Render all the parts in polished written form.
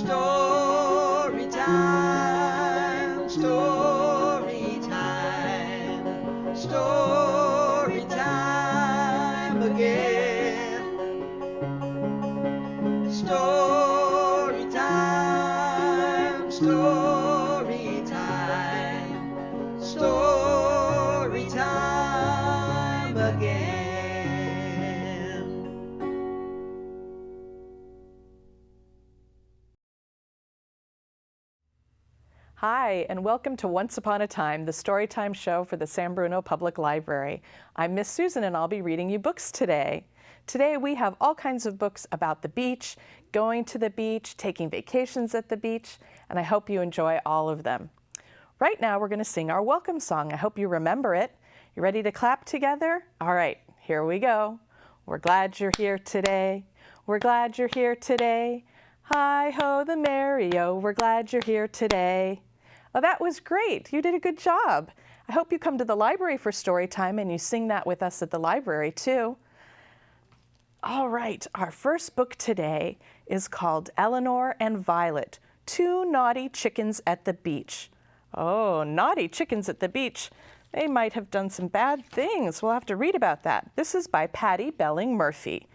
Story time, story time, story time again. Story time, story time, story time again. Hi, and welcome to Once Upon a Time, the Storytime show for the San Bruno Public Library. I'm Miss Susan, and I'll be reading you books today. Today we have all kinds of books about the beach, going to the beach, taking vacations at the beach, and I hope you enjoy all of them. Right now we're going to sing our welcome song. I hope you remember it. You ready to clap together? All right, here we go. We're glad you're here today. We're glad you're here today. Hi-ho the merry-o, we're glad you're here today. Oh, that was great. You did a good job. I hope you come to the library for story time and you sing that with us at the library too. All right, our first book today is called Eleanor and Violet, Two Naughty Chickens at the Beach. Oh, naughty chickens at the beach. They might have done some bad things. We'll have to read about that. This is by Patty Belling Murphy.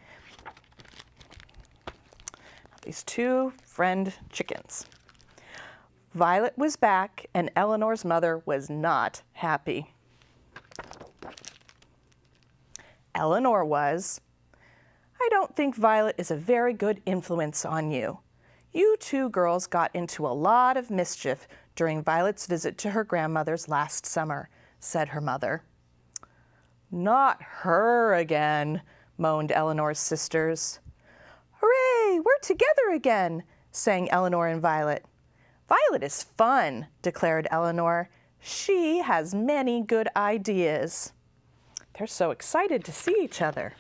These two friend chickens. Violet was back, and Eleanor's mother was not happy. Eleanor was, "I don't think Violet is a very good influence on you. You two girls got into a lot of mischief during Violet's visit to her grandmother's last summer," said her mother. "Not her again," moaned Eleanor's sisters. "Hooray, we're together again," sang Eleanor and Violet. "Violet is fun," declared Eleanor. "She has many good ideas." They're so excited to see each other.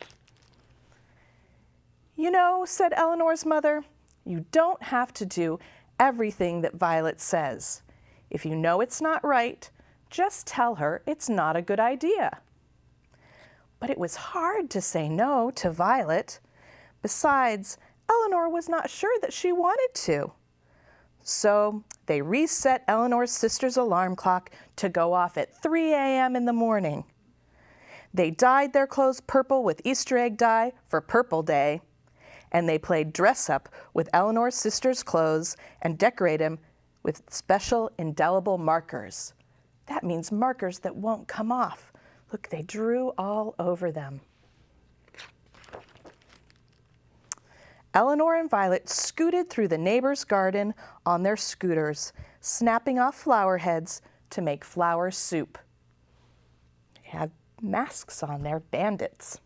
"You know," said Eleanor's mother, "you don't have to do everything that Violet says. If you know it's not right, just tell her it's not a good idea." But it was hard to say no to Violet. Besides, Eleanor was not sure that she wanted to. So they reset Eleanor's sister's alarm clock to go off at 3 a.m. in the morning. They dyed their clothes purple with Easter egg dye for Purple Day, and they played dress-up with Eleanor's sister's clothes and decorate them with special indelible markers. That means markers that won't come off. Look, they drew all over them. Eleanor and Violet scooted through the neighbor's garden on their scooters, snapping off flower heads to make flower soup. They had masks on, they're bandits.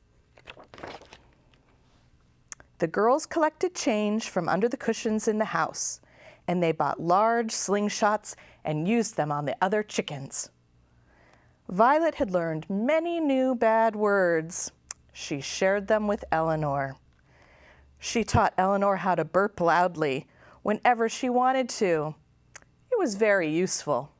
The girls collected change from under the cushions in the house, and they bought large slingshots and used them on the other chickens. Violet had learned many new bad words. She shared them with Eleanor. She taught Eleanor how to burp loudly whenever she wanted to. It was very useful.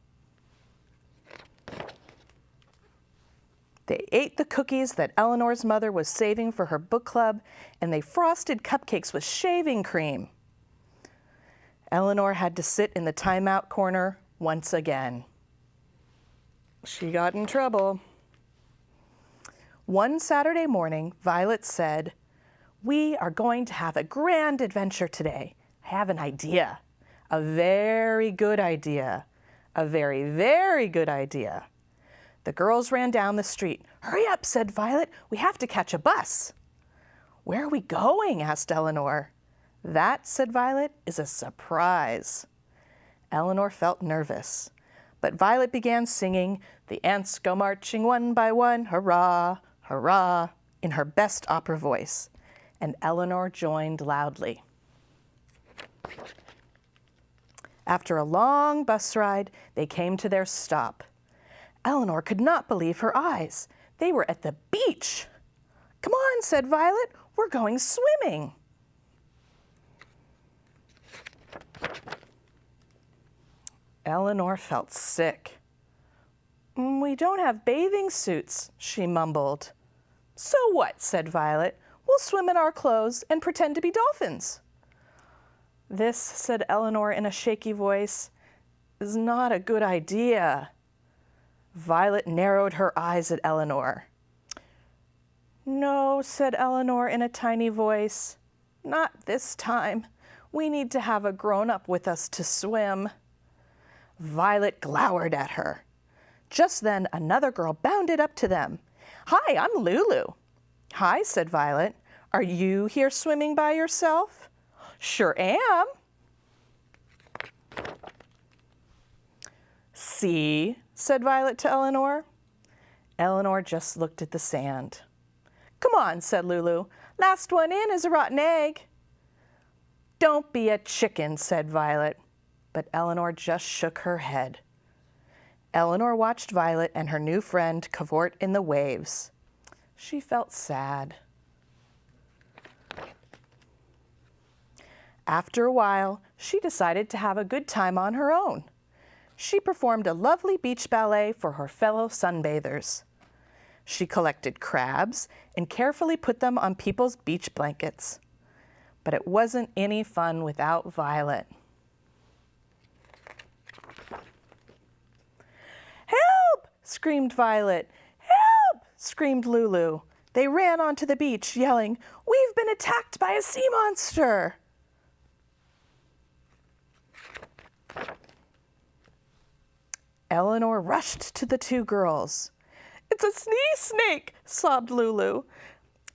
They ate the cookies that Eleanor's mother was saving for her book club, and they frosted cupcakes with shaving cream. Eleanor had to sit in the timeout corner once again. She got in trouble. One Saturday morning, Violet said, "We are going to have a grand adventure today. I have an idea. A very good idea. A very, very good idea." The girls ran down the street. "Hurry up," said Violet. "We have to catch a bus." "Where are we going?" asked Eleanor. "That," said Violet, "is a surprise." Eleanor felt nervous, but Violet began singing, "The ants go marching one by one, hurrah, hurrah," in her best opera voice, and Eleanor joined loudly. After a long bus ride, they came to their stop. Eleanor could not believe her eyes. They were at the beach. "Come on," said Violet, "we're going swimming." Eleanor felt sick. "We don't have bathing suits," she mumbled. "So what?" said Violet. "We'll swim in our clothes and pretend to be dolphins." This, said Eleanor in a shaky voice, is not a good idea. Violet narrowed her eyes at Eleanor. No, said Eleanor in a tiny voice. Not this time. We need to have a grown-up with us to swim. Violet glowered at her. Just then, another girl bounded up to them. Hi, I'm Lulu. Hi, said Violet. Are you here swimming by yourself? Sure am. See, said Violet to Eleanor. Eleanor just looked at the sand. Come on, said Lulu. Last one in is a rotten egg. Don't be a chicken, said Violet. But Eleanor just shook her head. Eleanor watched Violet and her new friend cavort in the waves. She felt sad. After a while, she decided to have a good time on her own. She performed a lovely beach ballet for her fellow sunbathers. She collected crabs and carefully put them on people's beach blankets. But it wasn't any fun without Violet. Help! Screamed Violet. Help! Screamed Lulu. They ran onto the beach, yelling, We've been attacked by a sea monster! Eleanor rushed to the two girls. It's a sea snake, sobbed Lulu.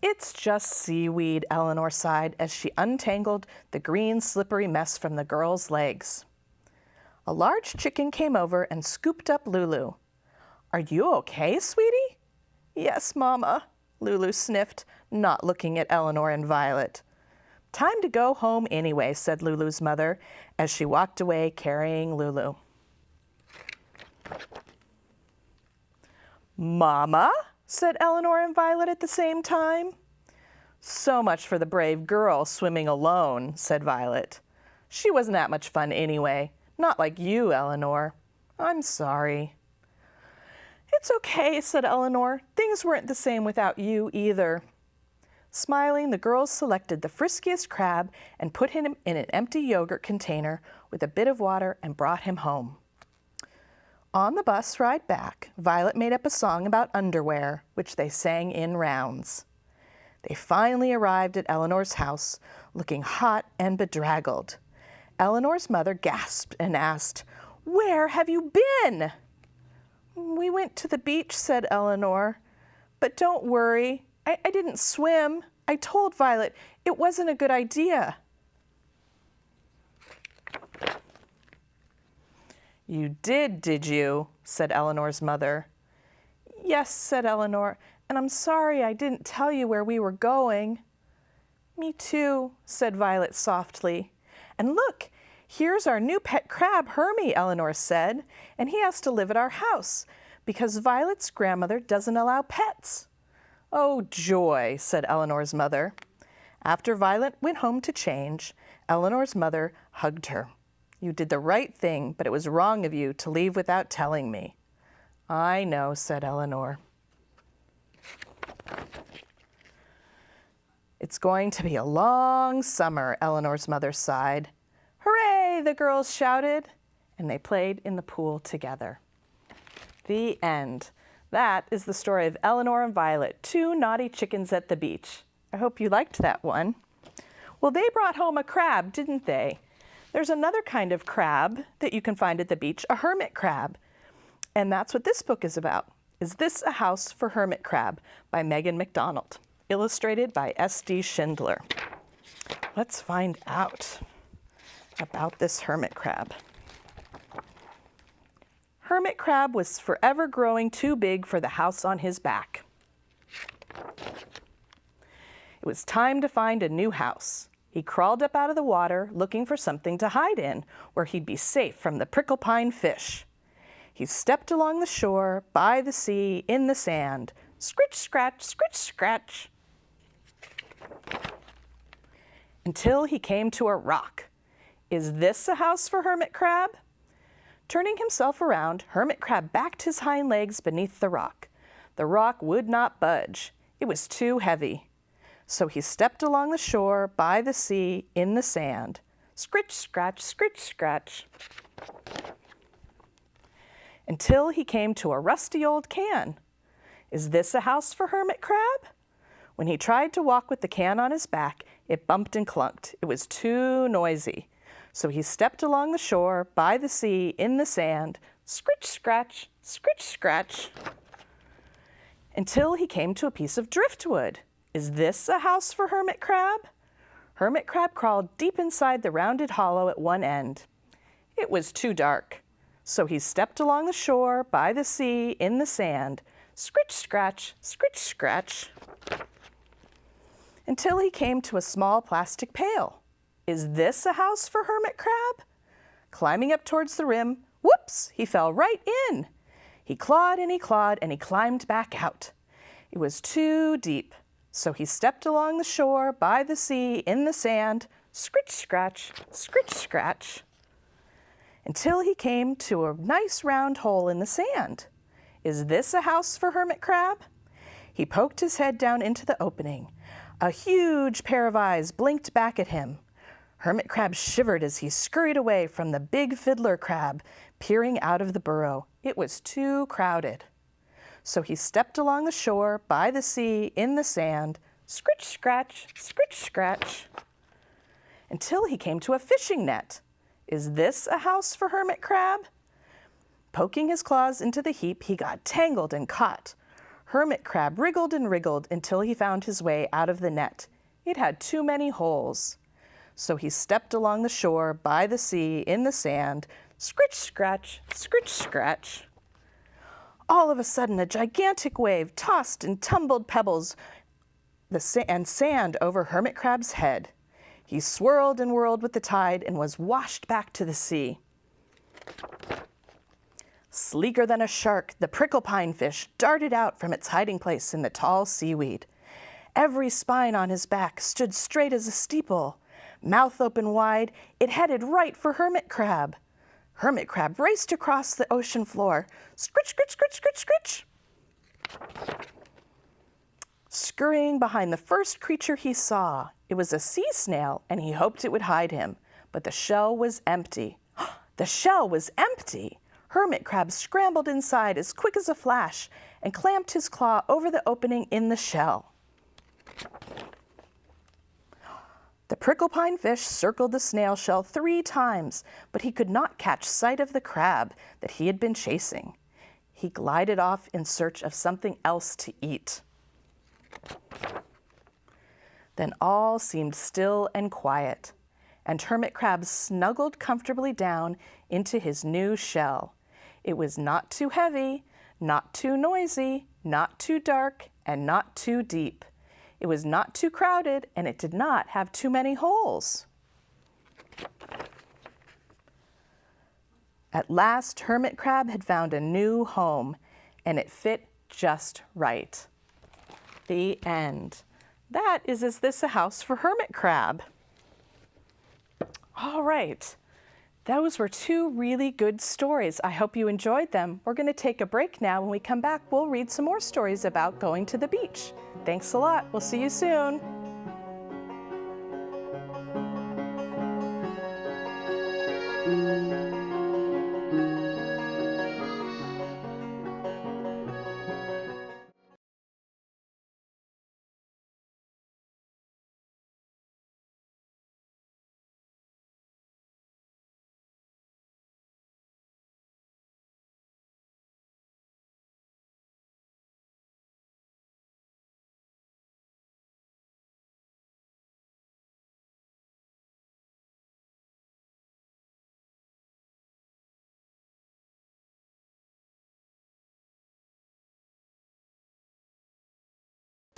It's just seaweed, Eleanor sighed as she untangled the green slippery mess from the girls' legs. A large chicken came over and scooped up Lulu. Are you okay, sweetie? Yes, Mama, Lulu sniffed, not looking at Eleanor and Violet. Time to go home anyway, said Lulu's mother as she walked away carrying Lulu. Mama, said Eleanor and Violet at the same time. So much for the brave girl swimming alone, said Violet. She wasn't that much fun anyway. Not like you, Eleanor. I'm sorry. It's okay, said Eleanor. Things weren't the same without you either. Smiling, the girls selected the friskiest crab and put him in an empty yogurt container with a bit of water and brought him home. On the bus ride back, Violet made up a song about underwear, which they sang in rounds. They finally arrived at Eleanor's house, looking hot and bedraggled. Eleanor's mother gasped and asked, Where have you been? We went to the beach, said Eleanor. But don't worry, I didn't swim. I told Violet it wasn't a good idea. You did you? Said Eleanor's mother. Yes, said Eleanor, and I'm sorry I didn't tell you where we were going. Me too, said Violet softly. And look, here's our new pet crab, Hermit, Eleanor said, and he has to live at our house because Violet's grandmother doesn't allow pets. Oh, joy, said Eleanor's mother. After Violet went home to change, Eleanor's mother hugged her. You did the right thing, but it was wrong of you to leave without telling me. I know, said Eleanor. It's going to be a long summer, Eleanor's mother sighed. Hooray, the girls shouted, and they played in the pool together. The end. That is the story of Eleanor and Violet, two naughty chickens at the beach. I hope you liked that one. Well, they brought home a crab, didn't they? There's another kind of crab that you can find at the beach, a hermit crab. And that's what this book is about. Is This a House for Hermit Crab by Megan McDonald, illustrated by S.D. Schindler. Let's find out about this hermit crab. Hermit crab was forever growing too big for the house on his back. It was time to find a new house. He crawled up out of the water, looking for something to hide in, where he'd be safe from the prickle pine fish. He stepped along the shore, by the sea, in the sand. Scritch, scratch, scritch, scratch. Until he came to a rock. Is this a house for Hermit Crab? Turning himself around, Hermit Crab backed his hind legs beneath the rock. The rock would not budge. It was too heavy. So he stepped along the shore, by the sea, in the sand. scritch, scratch, scritch, scratch. Until he came to a rusty old can. Is this a house for Hermit Crab? When he tried to walk with the can on his back, it bumped and clunked. It was too noisy. So he stepped along the shore, by the sea, in the sand, scritch, scratch, scritch, scratch, until he came to a piece of driftwood. Is this a house for Hermit Crab? Hermit Crab crawled deep inside the rounded hollow at one end. It was too dark. So he stepped along the shore, by the sea, in the sand, scritch, scratch, scritch, scratch, until he came to a small plastic pail. Is this a house for Hermit Crab? Climbing up towards the rim, whoops, he fell right in. He clawed and he climbed back out. It was too deep, so he stepped along the shore, by the sea, in the sand, scritch, scratch, scritch, scratch, until he came to a nice round hole in the sand. Is this a house for Hermit Crab? He poked his head down into the opening. A huge pair of eyes blinked back at him. Hermit Crab shivered as he scurried away from the big fiddler crab peering out of the burrow. It was too crowded. So he stepped along the shore, by the sea, in the sand, scritch, scratch, scritch, scratch, until he came to a fishing net. Is this a house for Hermit Crab? Poking his claws into the heap, he got tangled and caught. Hermit Crab wriggled and wriggled until he found his way out of the net. It had too many holes. So he stepped along the shore, by the sea, in the sand, scritch, scratch, scritch, scratch. All of a sudden, a gigantic wave tossed and tumbled pebbles and sand over Hermit Crab's head. He swirled and whirled with the tide and was washed back to the sea. Sleeker than a shark, the prickle pine fish darted out from its hiding place in the tall seaweed. Every spine on his back stood straight as a steeple. Mouth open wide, it headed right for Hermit Crab. Hermit Crab raced across the ocean floor. Scritch, scritch, scritch, scritch, scritch. Scurrying behind the first creature he saw. It was a sea snail, and he hoped it would hide him. But the shell was empty. The shell was empty! Hermit Crab scrambled inside as quick as a flash and clamped his claw over the opening in the shell. The prickle pine fish circled the snail shell 3 times, but he could not catch sight of the crab that he had been chasing. He glided off in search of something else to eat. Then all seemed still and quiet, and Hermit Crab snuggled comfortably down into his new shell. It was not too heavy, not too noisy, not too dark, and not too deep. It was not too crowded, and it did not have too many holes. At last, Hermit Crab had found a new home, and it fit just right. The end. That is this a house for Hermit Crab? All right. Those were 2 really good stories. I hope you enjoyed them. We're going to take a break now. When we come back, we'll read some more stories about going to the beach. Thanks a lot. We'll see you soon.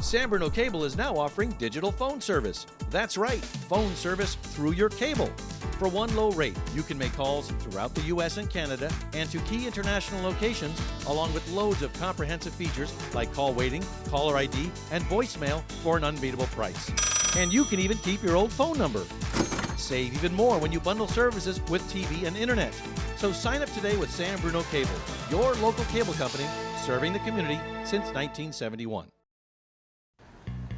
San Bruno Cable is now offering digital phone service. That's right, phone service through your cable. For one low rate, you can make calls throughout the U.S. and Canada and to key international locations, along with loads of comprehensive features like call waiting, caller ID, and voicemail for an unbeatable price. And you can even keep your old phone number. Save even more when you bundle services with TV and internet. So sign up today with San Bruno Cable, your local cable company serving the community since 1971.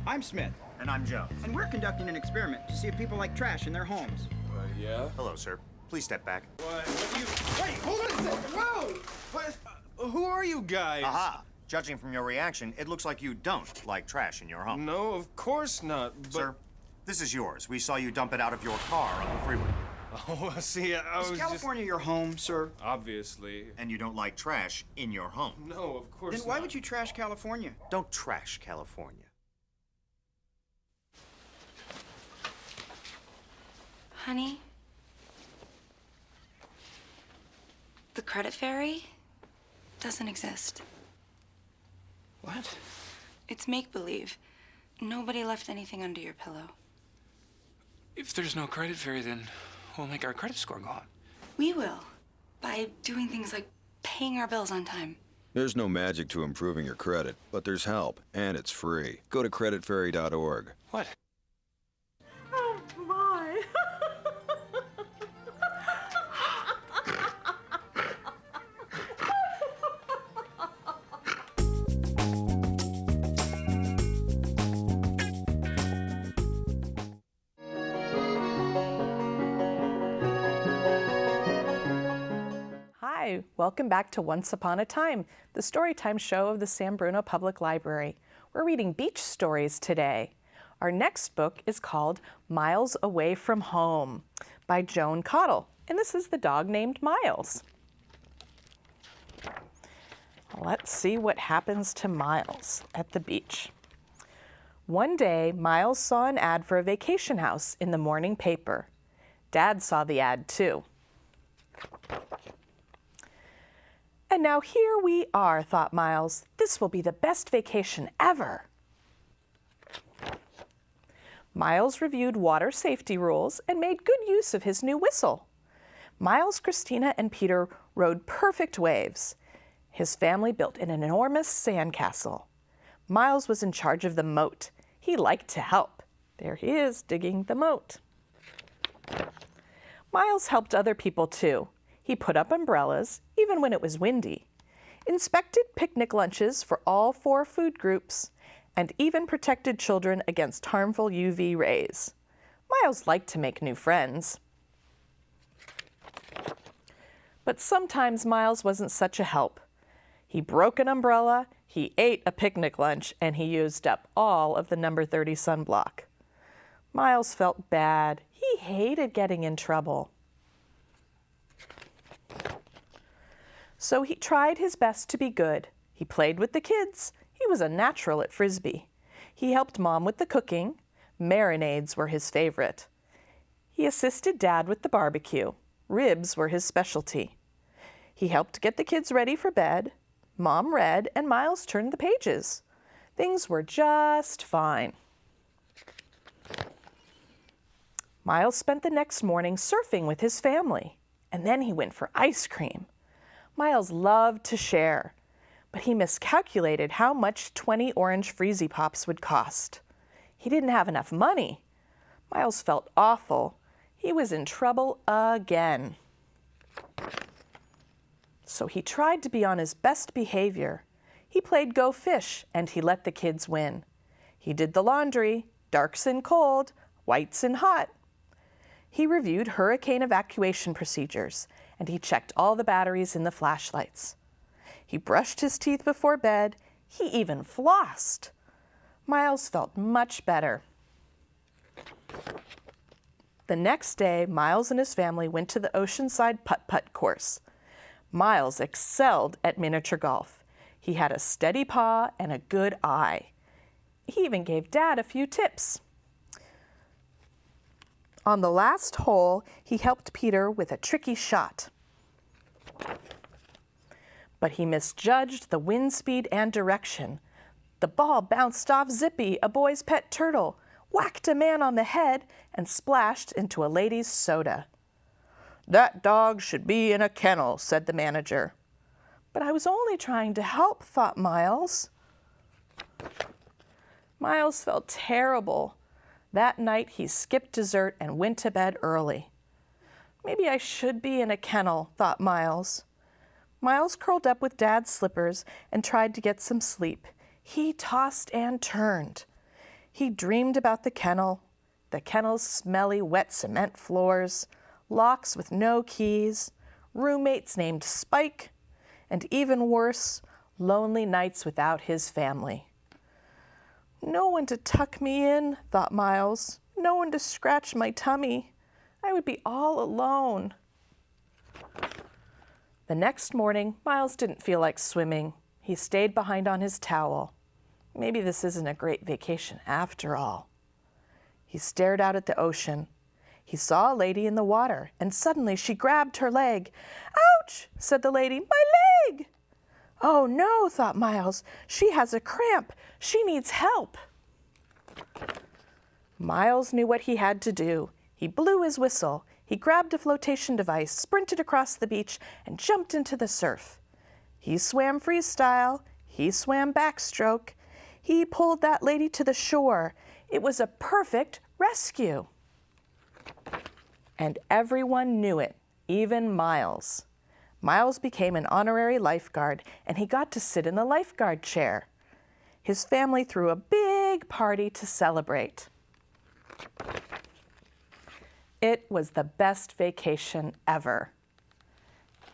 I'm Smith. And I'm Joe. And we're conducting an experiment to see if people like trash in their homes. Yeah? Hello, sir. Please step back. What do you... Wait, hold on a second. Whoa! What? Who are you guys? Aha! Judging from your reaction, it looks like you don't like trash in your home. No, of course not, but... Sir, this is yours. We saw you dump it out of your car on the freeway. Oh, see, I was Is California your home, sir? Obviously. And you don't like trash in your home. No, of course Then why not. would you trash California? Don't trash California. Honey? The credit fairy doesn't exist. What? It's make-believe. Nobody left anything under your pillow. If there's no credit fairy, then we'll make our credit score go up. We will. By doing things like paying our bills on time. There's no magic to improving your credit, but there's help, and it's free. Go to creditfairy.org. What? Oh, my. Hi, welcome back to Once Upon a Time, the Storytime show of the San Bruno Public Library. We're reading beach stories today. Our next book is called Miles Away from Home by Joan Cottle, and this is the dog named Miles. Let's see what happens to Miles at the beach. One day, Miles saw an ad for a vacation house in the morning paper. Dad saw the ad too. And now here we are, thought Miles. This will be the best vacation ever. Miles reviewed water safety rules and made good use of his new whistle. Miles, Christina, and Peter rode perfect waves. His family built an enormous sandcastle. Miles was in charge of the moat. He liked to help. There he is, digging the moat. Miles helped other people too. He put up umbrellas, even when it was windy, inspected picnic lunches for all 4 food groups, and even protected children against harmful UV rays. Miles liked to make new friends. But sometimes Miles wasn't such a help. He broke an umbrella, he ate a picnic lunch, and he used up all of the number 30 sunblock. Miles felt bad. He hated getting in trouble. So he tried his best to be good. He played with the kids. He was a natural at Frisbee. He helped Mom with the cooking. Marinades were his favorite. He assisted Dad with the barbecue. Ribs were his specialty. He helped get the kids ready for bed. Mom read and Miles turned the pages. Things were just fine. Miles spent the next morning surfing with his family, and then he went for ice cream. Miles loved to share, but he miscalculated how much 20 orange Freezy Pops would cost. He didn't have enough money. Miles felt awful. He was in trouble again. So he tried to be on his best behavior. He played Go Fish, and he let the kids win. He did the laundry, darks and cold, whites and hot. He reviewed hurricane evacuation procedures, and he checked all the batteries in the flashlights. He brushed his teeth before bed. He even flossed. Miles felt much better. The next day, Miles and his family went to the Oceanside putt-putt course. Miles excelled at miniature golf. He had a steady paw and a good eye. He even gave Dad a few tips. On the last hole, he helped Peter with a tricky shot. But he misjudged the wind speed and direction. The ball bounced off Zippy, a boy's pet turtle, whacked a man on the head, and splashed into a lady's soda. "That dog should be in a kennel," said the manager. "But I was only trying to help," thought Miles. Miles felt terrible. That night, he skipped dessert and went to bed early. Maybe I should be in a kennel, thought Miles. Miles curled up with Dad's slippers and tried to get some sleep. He tossed and turned. He dreamed about the kennel's smelly, wet cement floors, locks with no keys, roommates named Spike, and even worse, lonely nights without his family. No one to tuck me in, thought Miles. No one to scratch my tummy. I would be all alone. The next morning, Miles didn't feel like swimming. He stayed behind on his towel. Maybe this isn't a great vacation after all. He stared out at the ocean. He saw a lady in the water, and suddenly she grabbed her leg. "Ouch!" said the lady. "My leg!" "Oh no," thought Miles. "She has a cramp. She needs help." Miles knew what he had to do. He blew his whistle. He grabbed a flotation device, sprinted across the beach, and jumped into the surf. He swam freestyle. He swam backstroke. He pulled that lady to the shore. It was a perfect rescue. And everyone knew it, even Miles. Miles became an honorary lifeguard, and he got to sit in the lifeguard chair. His family threw a big party to celebrate. It was the best vacation ever.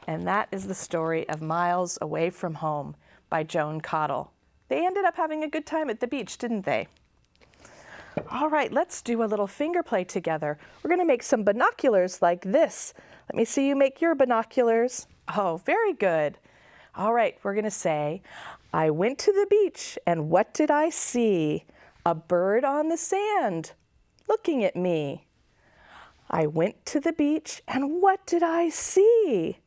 And that is the story of Miles Away from Home by Joan Cottle. They ended up having a good time at the beach, didn't they? All right, let's do a little finger play together. We're going to make some binoculars like this. Let me see you make your binoculars. Oh, very good. All right, we're going to say, I went to the beach, and what did I see? A bird on the sand looking at me. I went to the beach, and what did I see?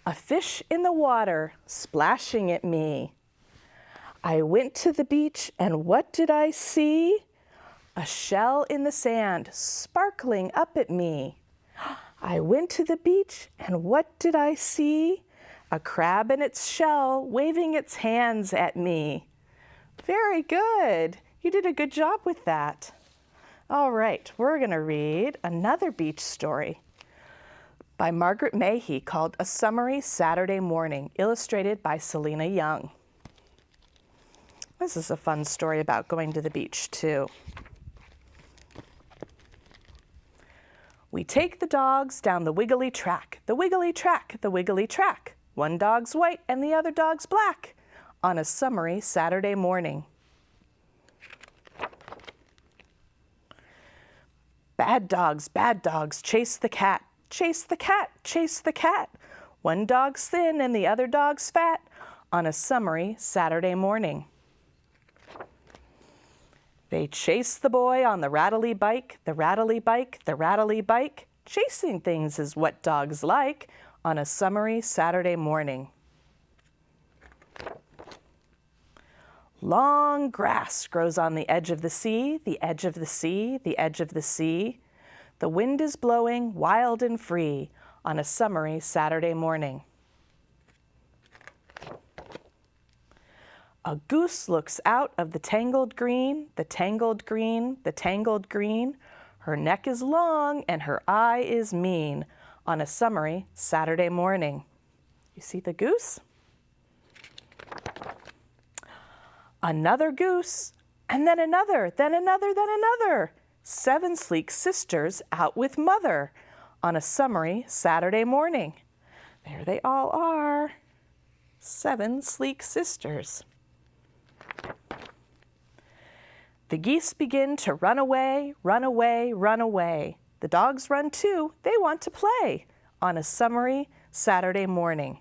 A fish in the water splashing at me. I went to the beach, and what did I see? A shell in the sand sparkling up at me. I went to the beach, and what did I see? A crab in its shell waving its hands at me. Very good. You did a good job with that. All right, we're going to read another beach story by Margaret Mahy called A Summery Saturday Morning, illustrated by Selena Young. This is a fun story about going to the beach, too. We take the dogs down the wiggly track, the wiggly track, the wiggly track. One dog's white and the other dog's black on a summery Saturday morning. Bad dogs, chase the cat, chase the cat, chase the cat. One dog's thin and the other dog's fat on a summery Saturday morning. They chase the boy on the rattly bike, the rattly bike, the rattly bike. Chasing things is what dogs like on a summery Saturday morning. Long grass grows on the edge of the sea, the edge of the sea, the edge of the sea. The wind is blowing wild and free on a summery Saturday morning. A goose looks out of the tangled green, the tangled green, the tangled green. Her neck is long and her eye is mean on a summery Saturday morning. You see the goose? Another goose, and then another, then another, then another. 7 sleek sisters out with mother on a summery Saturday morning. There they all are. 7 sleek sisters. The geese begin to run away, run away, run away. The dogs run too. They want to play on a summery Saturday morning.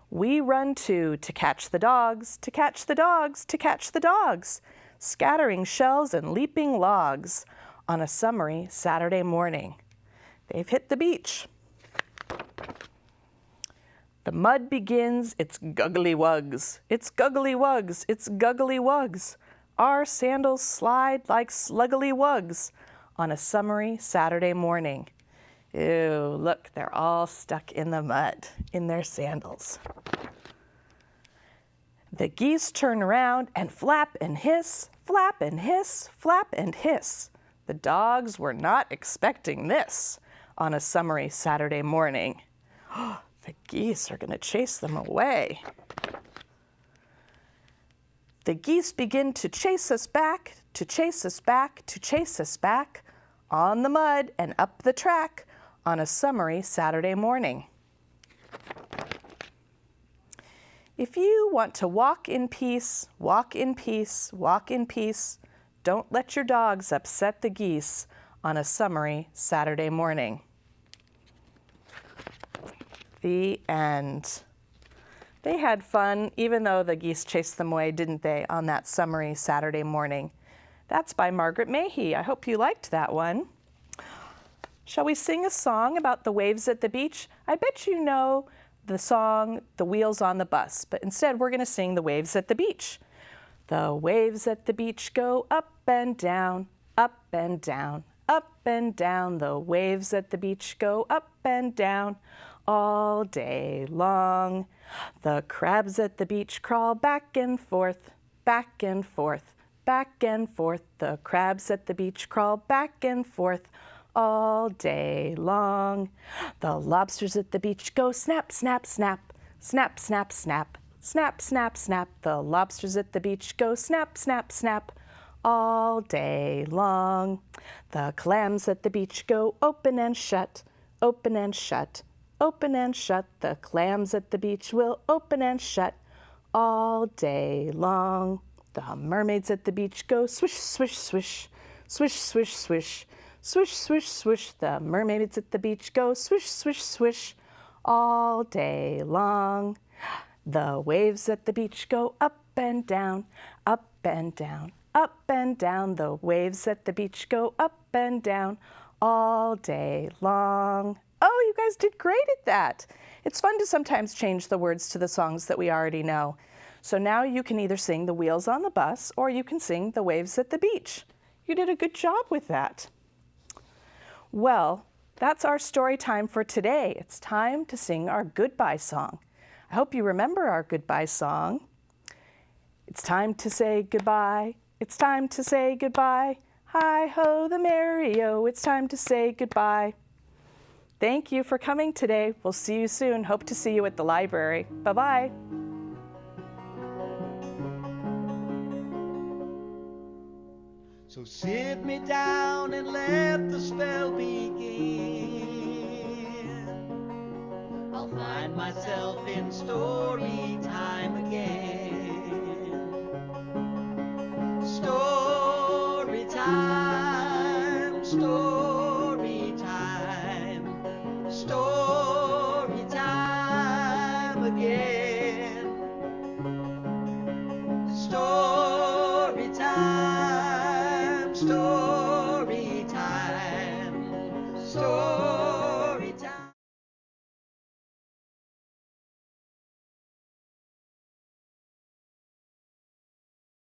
We run too to catch the dogs, to catch the dogs, to catch the dogs, scattering shells and leaping logs on a summery Saturday morning. They've hit the beach. The mud begins its guggly wugs. It's guggly wugs, it's guggly wugs. Our sandals slide like sluggly wugs on a summery Saturday morning. Ew, look, they're all stuck in the mud in their sandals. The geese turn around and flap and hiss, flap and hiss, flap and hiss. The dogs were not expecting this on a summery Saturday morning. The geese are going to chase them away. The geese begin to chase us back, to chase us back, to chase us back, on the mud and up the track on a summery Saturday morning. If you want to walk in peace, walk in peace, walk in peace, don't let your dogs upset the geese on a summery Saturday morning. The end. They had fun, even though the geese chased them away, didn't they, on that summery Saturday morning. That's by Margaret Mahy. I hope you liked that one. Shall we sing a song about the waves at the beach? I bet you know the song, The Wheels on the Bus, but instead we're going to sing The Waves at the Beach. The waves at the beach go up and down, up and down, up and down. The waves at the beach go up and down all day long. The crabs at the beach crawl back and forth, back and forth, back and forth. The crabs at the beach crawl back and forth all day long. The lobsters at the beach go snap, snap, snap, snap, snap, snap, snap, snap, snap. The lobsters at the beach go snap, snap, snap all day long. The clams at the beach go open and shut, open and shut, open and shut. The clams at the beach will open and shut all day long. The mermaids at the beach go swish, swish, swish, swish, swish, swish, swish, swish, swish. The mermaids at the beach go swish, swish, swish all day long. The waves at the beach go up and down, up and down, up and down. The waves at the beach go up and down all day long. Oh, you guys did great at that. It's fun to sometimes change the words to the songs that we already know. So now you can either sing The Wheels on the Bus or you can sing The Waves at the Beach. You did a good job with that. Well, that's our story time for today. It's time to sing our goodbye song. I hope you remember our goodbye song. It's time to say goodbye. It's time to say goodbye. Hi-ho the merry-o, it's time to say goodbye. Thank you for coming today. We'll see you soon. Hope to see you at the library. Bye-bye. So sit me down and let the spell begin. I'll find myself in story time again. Story time, story